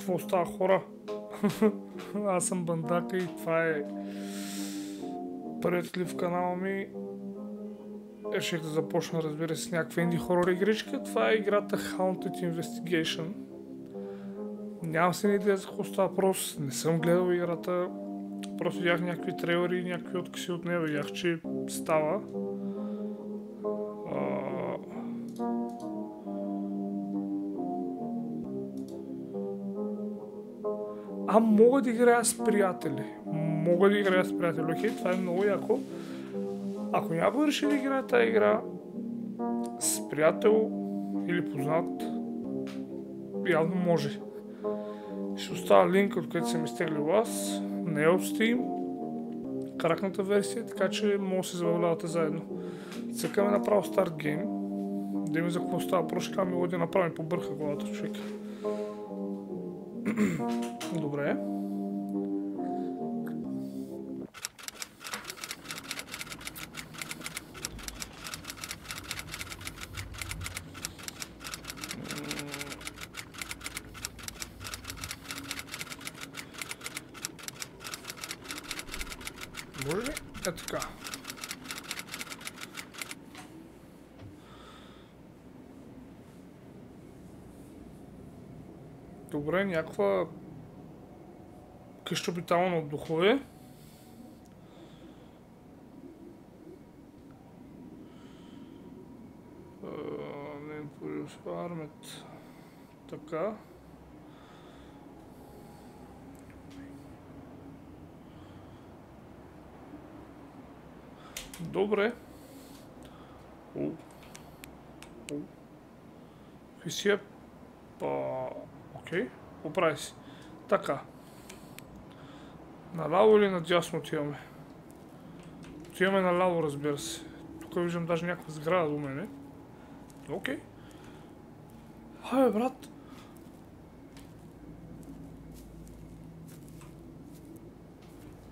Какво става, хора? Аз съм Бандака и това е първият клип в канала ми. Реших да започна, разбира се, с някаква инди хорор игричка. Това е играта Haunted Investigation. Нямам си идея за какво става въпрос, не съм гледал играта. Просто видях някакви трейлери, някакви откъси от нея, видях, че става. Мога да играя с приятели. Окей, това е много яко. Ако някой реши да играе тази игра с приятел или познат, явно може. Ще оставя линк, от който съм изтеглил аз. Не е от Steam. Кракната версия, така че може да се забавлявате заедно. Цъкаме направо старт гейм. Да има за какво става. Прошка ми да направим побърха главата човек. Добре. Може ли? Е така. Добре, някаква къща обитавана от духове. Не армет. Така. Добре. Фисия. Окей. Поправи си. Така. Наляво или надясно отиваме? Отиваме наляво, разбира се. Тук виждам даже някаква сграда до мене. Окей. Хайде, брат.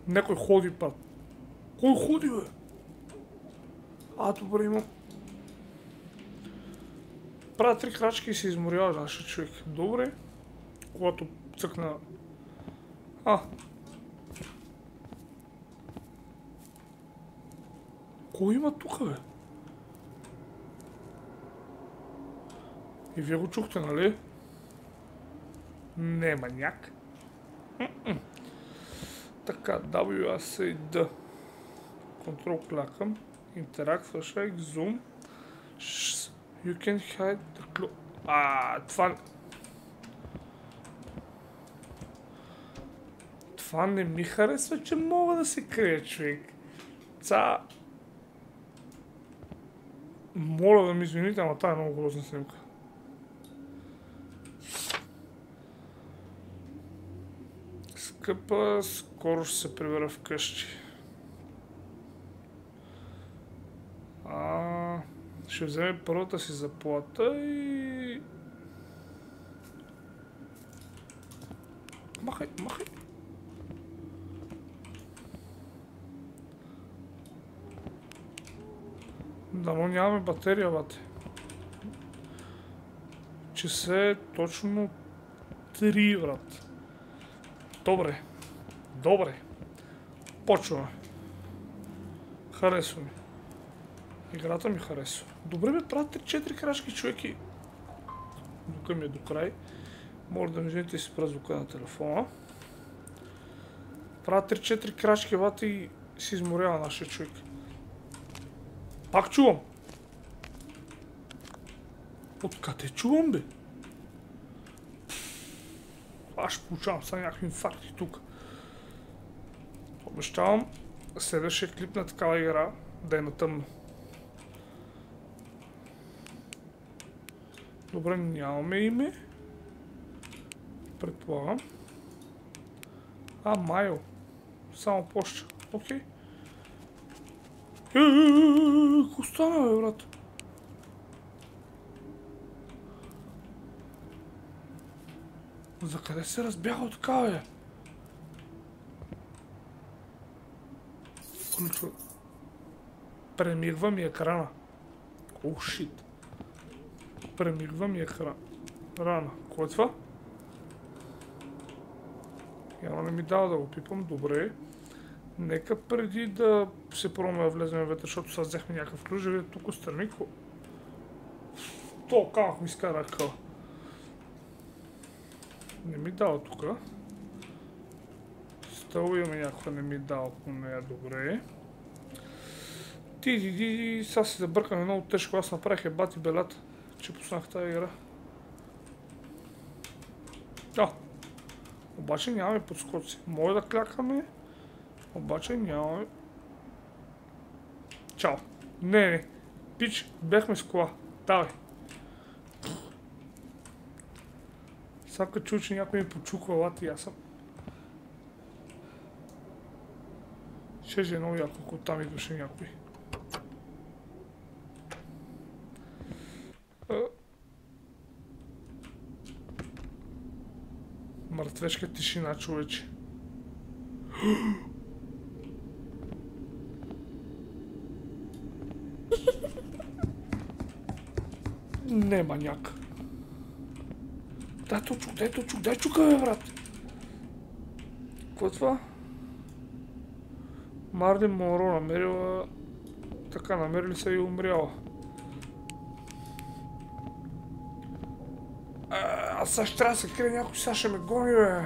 Някой ходи, брат. Кой ходи, бе? Добре, имам. Правя 3 крачки и се изморява нашия човек. Добре. Когато цъкна... Кой има тука, бе? И вие го чухте, нали? Не, маняк. Така, WASD. Контрол клякам. Интеракт, flashlight, zoom. You can hide the clue. Това не ми харесва, че мога да се крия, човек. Моля да ми извините, ама тая е много грозна снимка. Скъпа, скоро ще се прибера вкъщи. Ще вземе първата си заплата и... Махай. Дано нямаме батерия, бате. Часа е точно 3, брат. Добре. Почваме. Харесва ми. Играта ми харесва. Добре бе, правят 3-4 крачки, човеки. Дука ми е до край. Може да ми вземете и си спра звука на телефона. Правят 3-4 крачки, бате, и си изморява нашия човек. Пак чувам. Откъде чувам, бе? Аз ще получавам сега някакви инфаркти тук. Обещавам следващия клип на такава игра да е на тъмно. Добре, нямаме име. Предполагам. Майл. Само почта. Окей. Какво стана, бе, брат? За къде се разбяга така, бе? Включва. Премигва ми екрана. Шит. Премигва ми екрана. Кой е това? Явно не ми дава да го пипам. Добре. Нека преди да се пробваме да влезем вътре, защото сега взехме някакъв ключ, да видя тук отстрани. То как ми изкараха. Не ми дава тук. Стъл имаме някаква, не ми дава по нея. Добре. Сега се забъркаме много тежко. Аз направих ебати белята, че пуснах тази игра. Обаче нямаме подскоци. Може да клякаме, обаче нямаме. Чао. Не. Пич, бяхме с кола. Давай. Сега като чу, че някой ми почука лати и аз съм. Ще е много яко, ако там идваше някой. Мъртвешка тишина, човече. Не, маняк. Дай чука, бе, брат. Какво е това? Марлин Монро намерила... Така, намерили се и умряла. Аз сега ще трябва да се крие някой, сега ще ме гони, бе.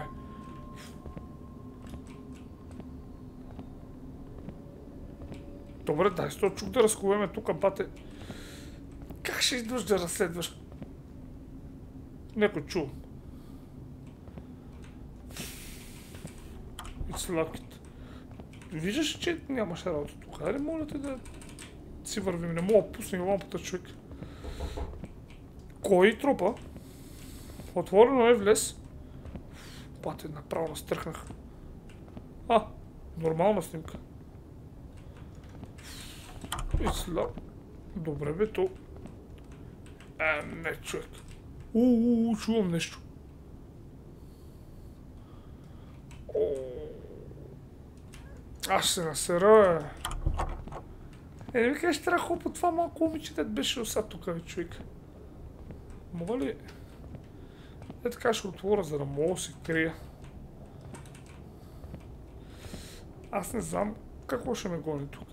Добре, дай сто чук да разковеме тук, бате. Как ще идваш да разследваш? Некой чул. Ицлакит. Виждаш, че нямаш работа тук. Айде, моля те да си вървим. Не мога да пуснем лампата, човек. Кой тропа? Отворено е, влез. Бате, направо настръхнах. Нормална снимка. Добре, бе, то... не, човек. Чувам нещо. Аз ще се насера, бе. Не ми кажеш, трябва хопа това малко момиче, дет беше уса тук, бе, човек. Мога ли... Така ще отворя, за да мога да се крия. Аз не знам какво ще ме гони тук.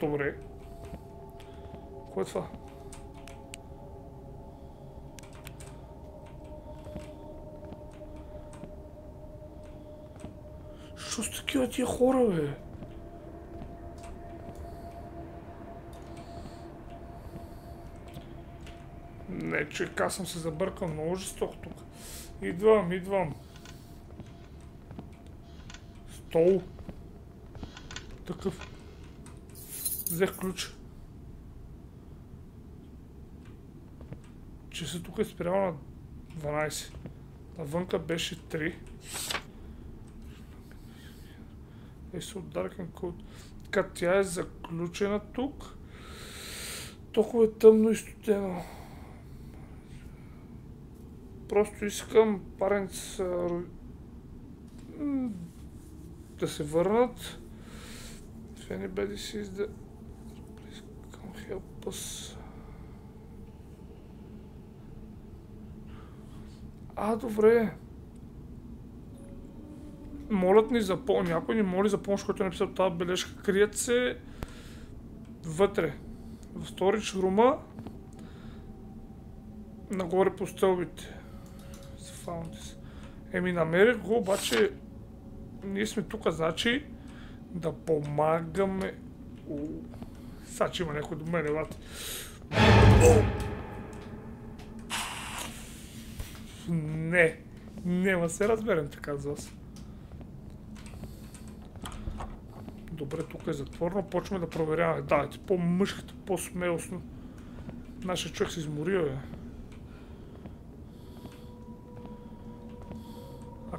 Добре. Кое е това? Що с такива тия хора, бе? Не, човек, аз съм се забъркал много жестоко тук. Идвам. Стол. Такъв. Взех ключ. Че се тук е спирал на 12. Навънка беше 3. Се Dark Code. Така, тя е заключена тук. Толкова е тъмно и студено. Просто искам паренц да се върнат. If anybody sees the... Please come help us. Добре. Молят ни за помощ. Някой ни моли за помощ, който е написал тази бележка. Крият се вътре. В сторич рума. Нагоре по стълбите. Намерих го, обаче ние сме тук, значи да помагаме. Сега, че има някой до мене, лати. Не, няма се разберем така за вас. Добре, тук е затворено, почваме да проверяваме. Давайте, по-мъжката, по-смелостно. Нашия човек се измори, бе.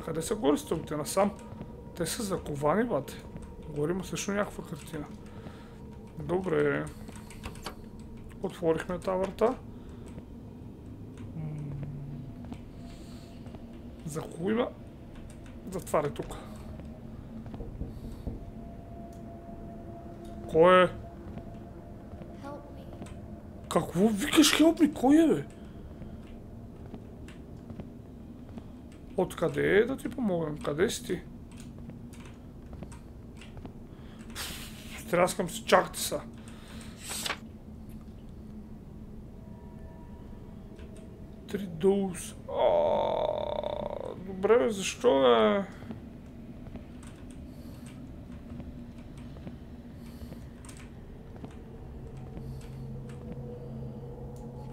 Къде са горе стълбите? Насам? Те са заковани, бате. Горе има също някаква картина. Добре. Отворихме тази врата. За хубаво има. Затваря тук. Кой е? Какво викаш, help me? Кой е, бе? Откъде е да ти помогнем? Къде си ти? Стряскам си, чакайте са. Три доуз. Добре, бе, защо е?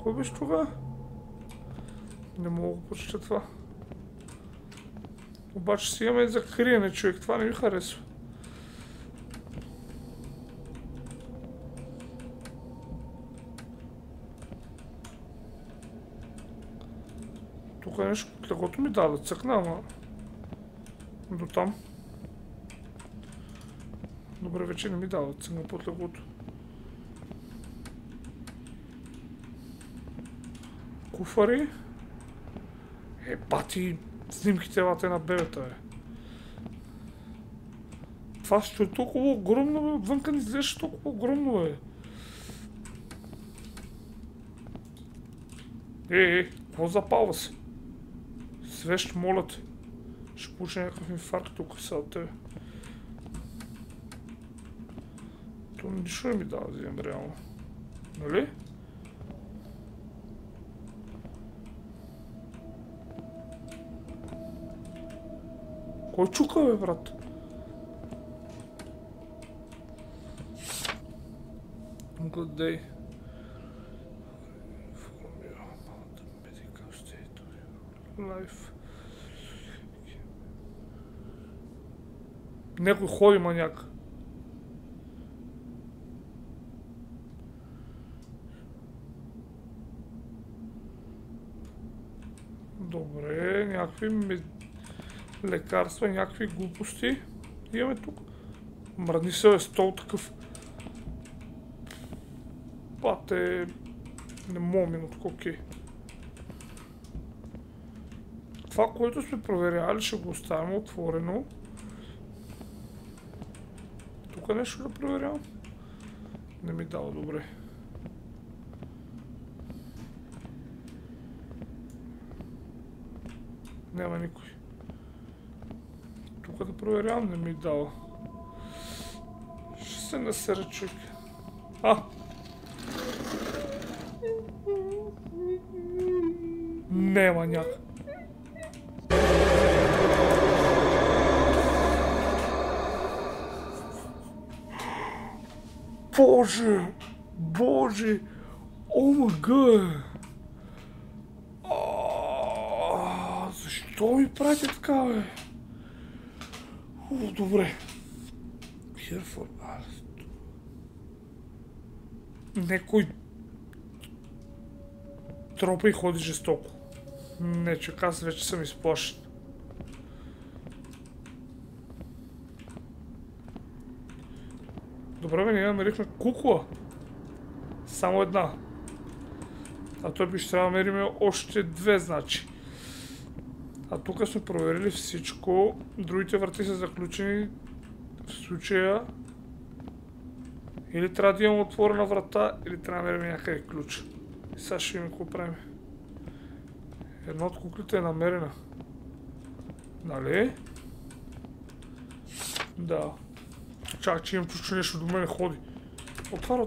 Кой беше това? Не мога да прочета това. Обаче си имаме за криене, човек. Това не ми харесва. Тук е нещо под легото ми даде. Цъкна, ама... До там. Добре, вече не ми дава. Цъкна под легото. Куфари. Бати, снимките лате на бебета, бе. Това ще е толкова огромно, бе. Отвънка ни изглежда толкова огромно, бе. Какво запалва се? Свещ, моля те. Ще получи някакъв инфаркт тук са от тебе. То нищо не ми дава да вземем реално. Нали? Кой чука, бе, брат? Good day. Medical state of life. Някой ходи, маняк. Добре, някакви лекарства, някакви глупости. Имаме тук. Мръдни се, е стол такъв. Пате... Не мога минут, окей. Това, което сме проверяли, ще го оставим отворено. Тук нещо да проверявам. Не ми дава добре. Няма никой. Тук да проверявам, не ми дава. Ще се насера, човек. Не, маняк. Боже! Боже! О май гад! Защо ми прати така, бе? Добре. Here Некой тропа и ходи жестоко. Не, че аз вече съм изплашен. Добре, бе, ние намерихме кукла. Само една. А той би ще трябва да намерим още две, значи. А тук сме проверили всичко. Другите врати са заключени. В случая или трябва да имам отворена врата, или трябва да намерим някъде ключ. И сега ще видим какво правим. Една от куклите е намерена. Нали? Да. Чакай, че имам чувство, че нещо до мене ходи. Отваря.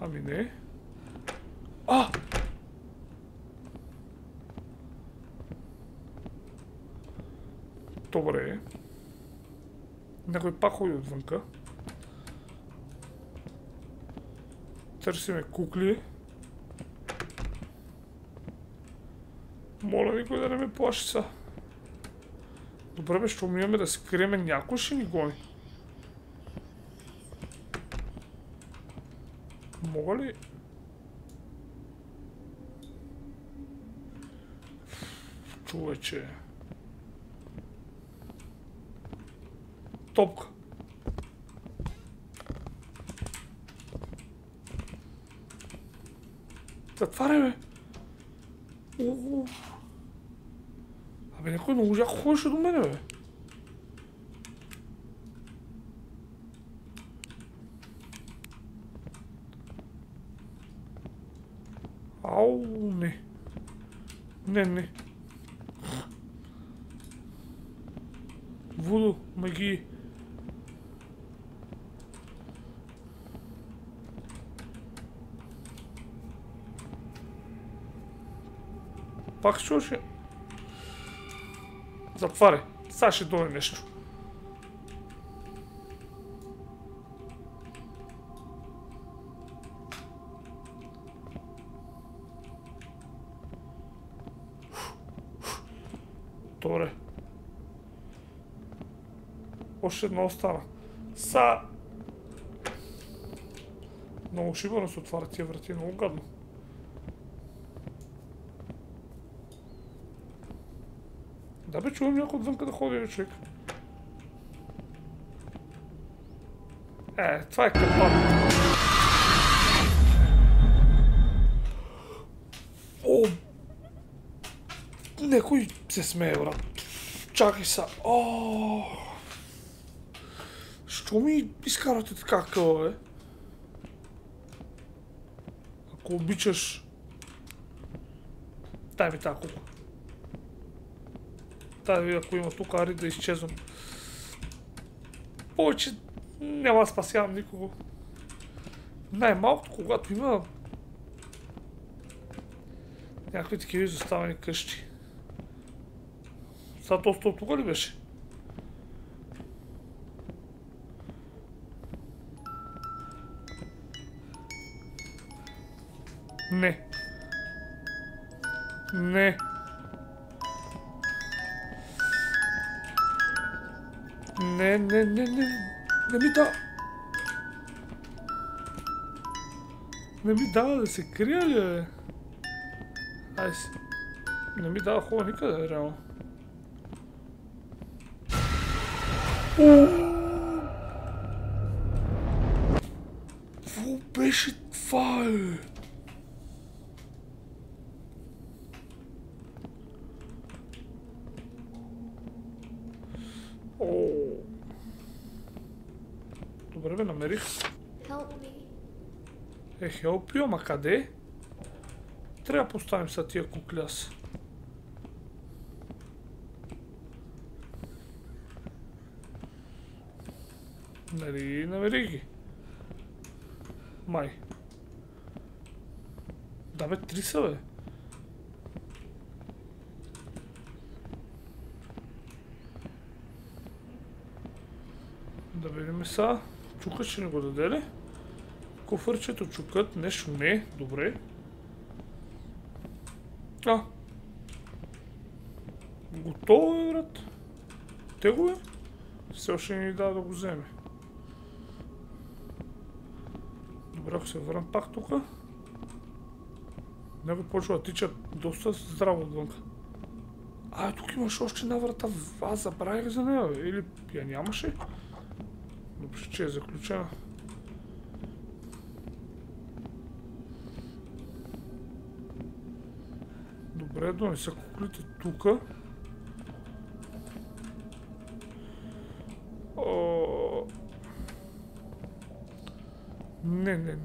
Ами не. Добре. Някой пак ходи отвънка. Търсиме кукли. Моля никой да не ме плаши са. Добре бе, що ми имаме да се криеме, някой ще ни гони. Мога ли? Човече. Топка. Затваряй, бе. Абе, някой много яко ходеше до мене, бе. Ау, не. Не. Вудо, магии. Пак ще чуеш? Затваряй. Сега ще дойде нещо. Добре. Още едно остана. Са... Много шибано се отварят тия врати, много гадно. Да бе, чувам някой отвънка да ходи, човек. Това е капан. О! Некой се смее, брат. Чакай са. О! Що ми изкарате така къла, бе? Ако обичаш... Дай ми тази кука. Дай да видя, ако има тук ари да изчезвам. Повече няма да спасявам никого. Най-малкото, когато има някакви такива изоставени къщи. Сега то тук ли беше? Не. Не. Не ми да. Не ми дава да се крия ли, бе? Айде си. Не ми дава хубаво никъде, реално. Какво беше това, бе? Добре, бе, намерих. Help you, ама къде? Трябва да поставим са тия кукли аз. Нали, намерих ги. Май. Да бе, 3 са, бе. Да видим са. Чукът ще ни го даде ли? Куфърчето чукът, нещо не. Добре. Готово е, брат. Те го е. Все още не ни дава да го вземе. Добре, ако се върнем пак тука. Него почва да тича доста здраво отвънка. Тук имаш още една врата. Аз забравих за нея, бе. Или я нямаше? Добре, че е заключена. Добре, донеса куклите тука. Не.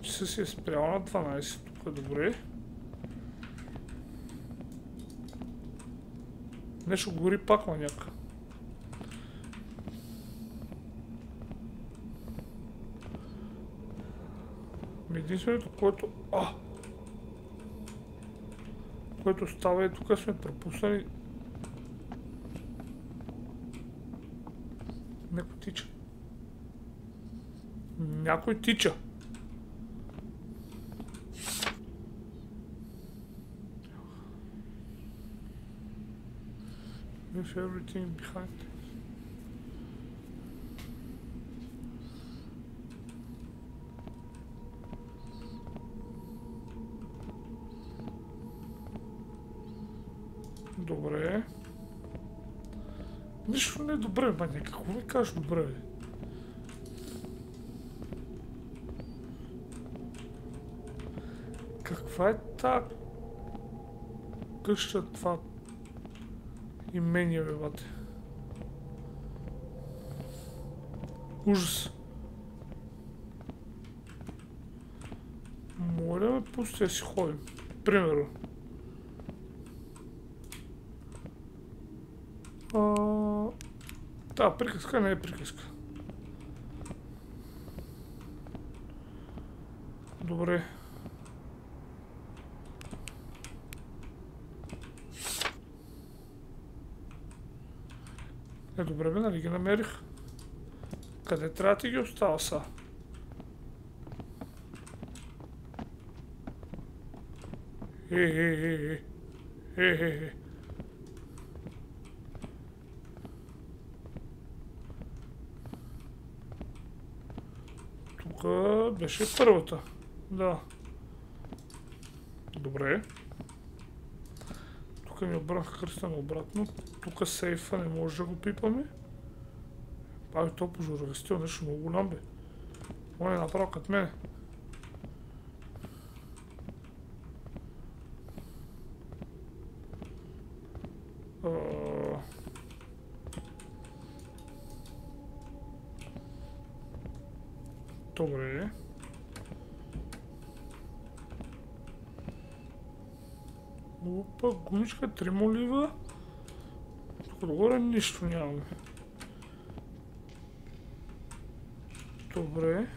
Часа си е спряла на 12 тук, добре. Нещо гори пак маняка. Единственото, което става е тук сме пропуснали. Някой тича. Някой тича. Leave everything behind. Добре. Нищо не е добре, маня. Какво ми кажеш добре, бе? Каква е та къща, това И мене, бе, бате. Ужас. Моля ме, пусти да си ходим. Примерно. Та приказка не е приказка. Добре. Добре бе, нали ги намерих? Къде трябва да ти ги остава са? Е. Тук беше първата. Да. Добре. Тук ми обърнаха кръста на обратно. Тук сейфа не може да го пипаме. Пави то пожарогастил, нещо много голям бе. Он е направо като мене. Добре. Опа, гумичка, 3 молива. Тук догоре нищо нямаме. Добре.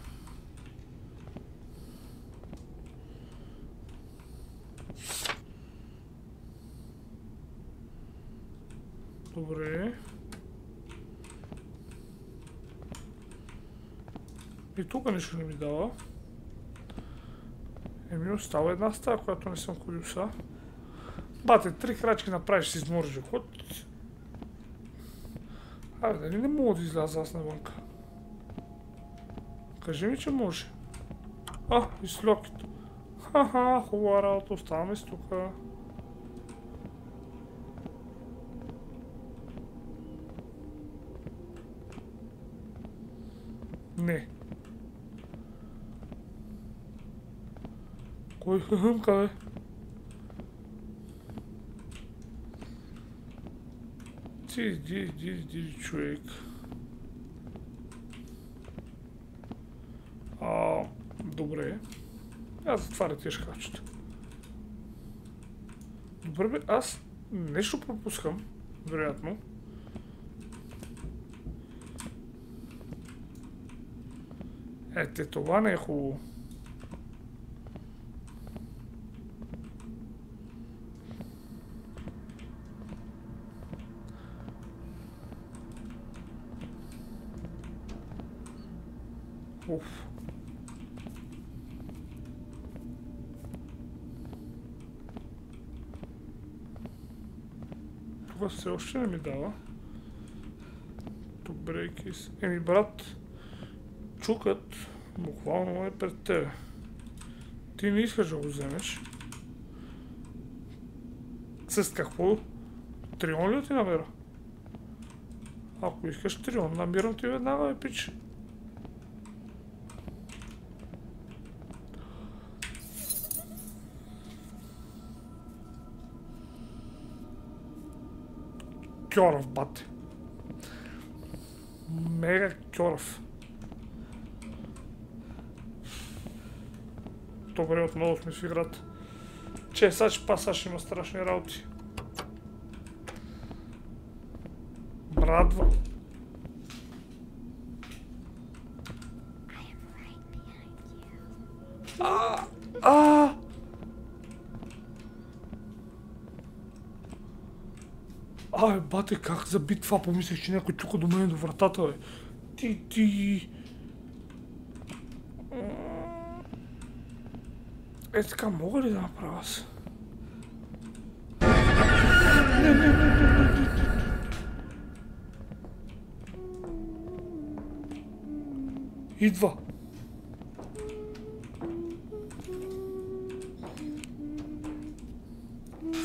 Добре. И тук нищо не ми дава. Еми остава една стая, която не съм ходил са. Бате, 3 крачки направиш си измориш ход. Абе, дали не мога да изляза аз навънка? Кажи ми, че може. И с локито. Ха-ха, хубава работа, оставаме с тука. Не. Кой хъмка, бе? Ти, човек. Добре. Аз затваря тия шкафчета. Добре бе, аз нещо пропускам, вероятно. Това не е хубаво. Уф. Това все още не ми дава. Добре, кис. Еми, брат, чукът буквално е пред тебе. Ти не искаш да го вземеш. С какво? Трион ли ти намера? Ако искаш трион, намирам ти веднага, бе, пич. Кьоров, бате. Мега кьоров. Добре, отново сме в играта. Че, сега ще има страшни работи. Брадва. Бате, как заби това? Помислих, че някой чука до мен до вратата, бе. Ти. Така, мога ли да направя аз? Не. Идва.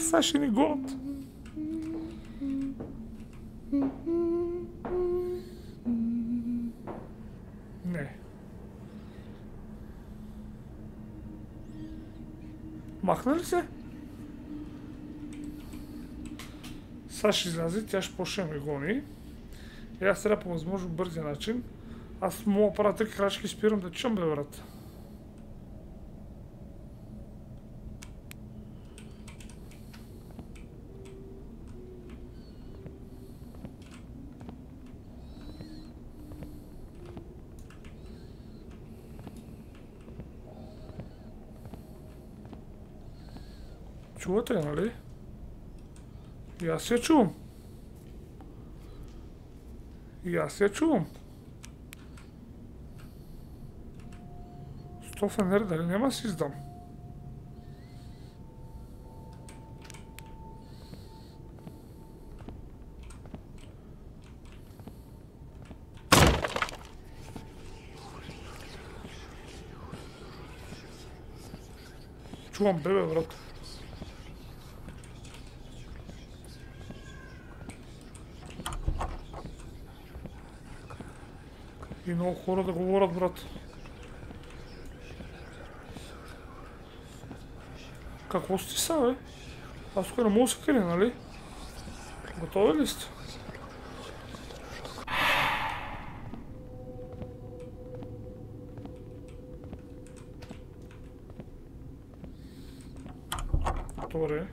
Сега ще ни гонят. Не. Махна ли се? Сега ще излезе, тя ще почне ме гони. И аз трябва по възможно бързи начин. Аз мога да правя така крачки и спирам да чам, бе, брат. Чувате, нали? И аз я чувам. И аз я чувам. Сто фенер, дали няма си издам? Чувам бебе, брат. И много хора да говорят, брат. Какво сте са, бе? Аз тук не мога да се крия, нали? Готови ли сте? Добре.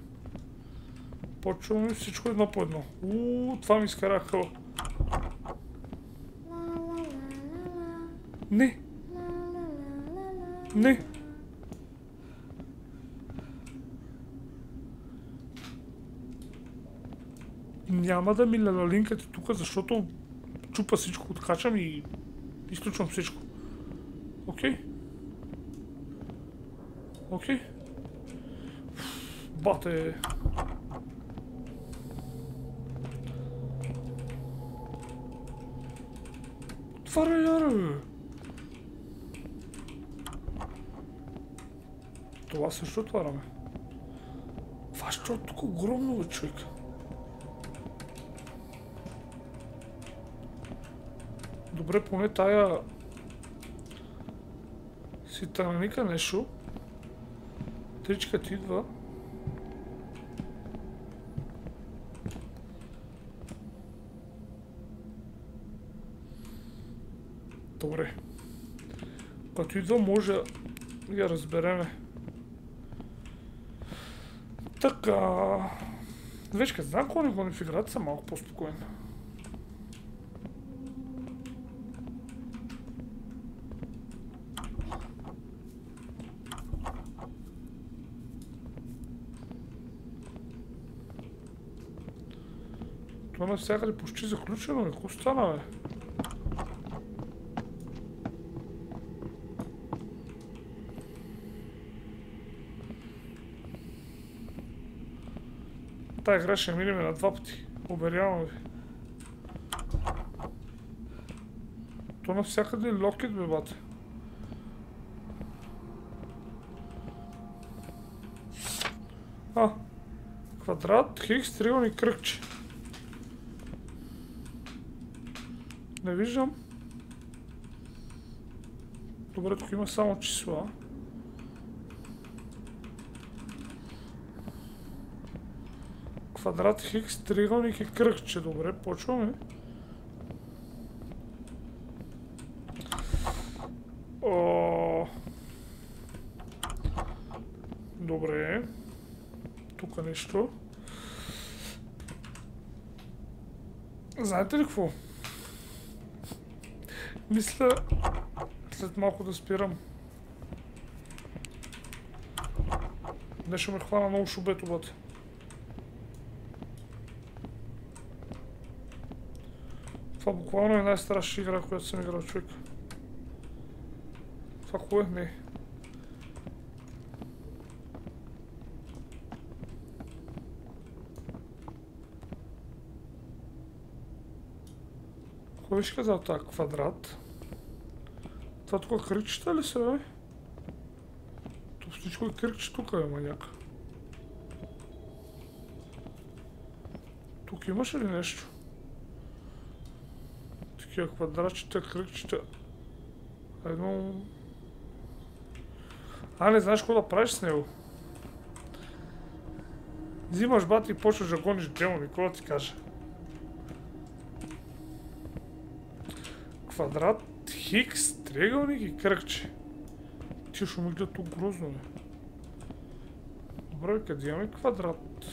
Почваме всичко едно по едно. Това ми изкараха. Не! Не! Няма да ми лалинкате тук, защото чупа всичко, откачам и изключвам всичко. Окей. Окей. Бате. Отваряй, яра, бе. Това също отваряме. Това ще е тук огромно, бе, човек. Добре, поне тая си тънаника нещо. Тричка ти идва. Добре. Като идва може да я разбереме. Така. Вече като знам кога не гоним в играта, съм малко по-спокоен. Това навсякъде почти заключено, бе. Какво стана, бе? Тая игра ще минем на 2 пъти. Уверявам ви. То навсякъде е локет, бе, бате. Квадрат, хикс, триъгълник, кръгче. Не виждам. Добре, тук има само числа. Квадрат, хикс, триъгълник и кръгче. Добре, почваме. Добре. Тук нещо. Знаете ли какво? Мисля след малко да спирам. Нещо ме хвана много шубето, бате. Това буквално е най-страшна игра, която съм играл, човек. Това кое? Не. Кой беше казал това? Квадрат? Това тук кръгчета ли са, бе? Тук всичко е кръгче, тук е маняк. Тук имаше ли нещо? Такива квадратчета, кръгчета. Едно... Не знаеш какво да правиш с него. Взимаш бати и почваш да гониш демони, какво ти кажа? Квадрат, хикс, триъгълник и кръгче. Ти ще мигля тук грозно, бе. Добре, къде имаме квадрат?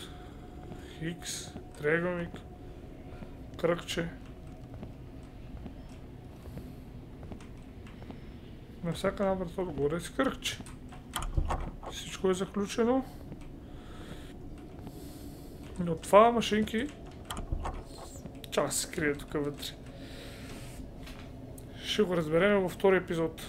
Хикс, триъгълник, кръгче. На всяка една врата отгоре си кръгче. Всичко е заключено. Но това машинки... Чакай се крие тук вътре. Ще го разберем във втори епизод.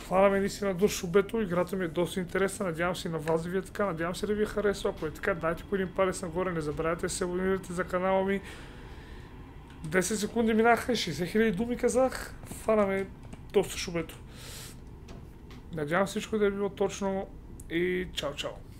Хванаме наистина до шубето, играта ми е доста интересна, надявам се и на вас да ви е така, надявам се да ви е харесва, ако е така, дайте по един палец нагоре, не забравяйте да се абонирате за канала ми. 10 секунди минаха, 60 000 думи казах, хванаме доста шубето. Надявам всичко да е било точно и чао-чао.